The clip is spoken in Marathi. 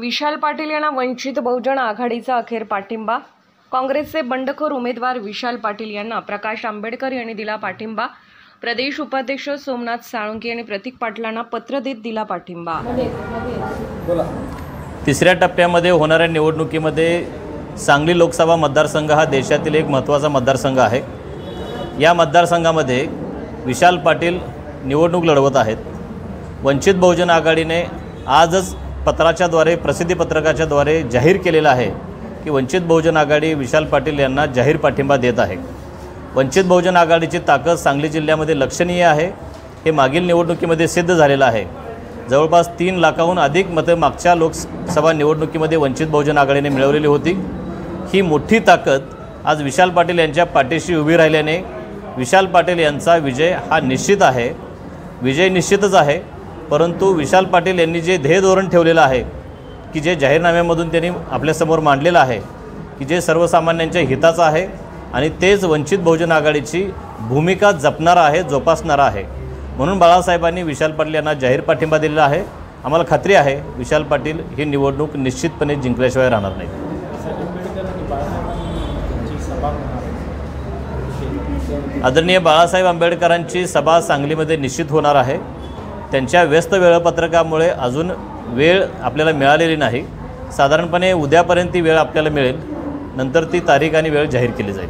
विशाल पाटील यांना वंचित बहुजन आघाडीचा अखेर पाठिंबा। काँग्रेसचे बंडखोर उमेदवार विशाल पाटील यांना प्रकाश आंबेडकर यांनी दिला पाठिंबा। प्रदेश उपाध्यक्ष सोमनाथ साळुंखे यांनी प्रतीक पाटलांना पत्र देत दिला पाठिंबा। तिसऱ्या टप्प्यामध्ये होणाऱ्या निवडणुकीमध्ये सांगली लोकसभा मतदारसंघ हा देशातील एक महत्त्वाचा मतदारसंघ आहे। या मतदारसंघामध्ये विशाल पाटील निवडणूक लढवत आहेत। वंचित बहुजन आघाडीने आजच पत्राच्याद्वारे प्रसिद्धीपत्रकाच्याद्वारे जाहीर केलेलं आहे की वंचित बहुजन आघाडी विशाल पाटील यांना जाहीर पाठिंबा देत आहे। वंचित बहुजन आघाडीची ताकद सांगली जिल्ह्यामध्ये लक्षणीय आहे। हे मागील निवडणुकीमध्ये सिद्ध झालेलं आहे। जवळपास 3 लाखाहून अधिक मते मागच्या लोकसभा निवडणुकीमध्ये वंचित बहुजन आघाडीने मिळवलेली होती। ही मोठी ताकद आज विशाल पाटील यांच्या पाठीशी उभी राहिल्याने विशाल पाटील यांचा विजय हा निश्चित आहे। विजय निश्चितच आहे, परंतु विशाल पाटील यांनी जे ध्येय धोरण ठेवलेलं आहे की जे जाहीरनाम्यामधून त्यांनी आपल्यासमोर मांडलेलं आहे की जे सर्वसामान्यांच्या हिताचं आहे आणि तेच वंचित बहुजन आघाडीची भूमिका जपणारा आहे, जोपासणारा आहे। म्हणून बाळासाहेबांनी विशाल पाटील यांना जाहीर पाठिंबा दिलेला आहे। आम्हाला खात्री आहे विशाल पाटील ही निवडणूक निश्चितपणे जिंकल्याशिवाय राहणार नाही। आदरणीय बाळासाहेब आंबेडकरांची सभा सांगलीमध्ये निश्चित होणार आहे। त्यांच्या व्यस्त वेळापत्रकामुळे अजून वेळ आपल्याला मिळालेली नाही। साधारणपणे उद्यापर्यंत ती वेळ आपल्याला मिळेल, नंतर ती तारीख आणि वेळ जाहीर केली जाईल।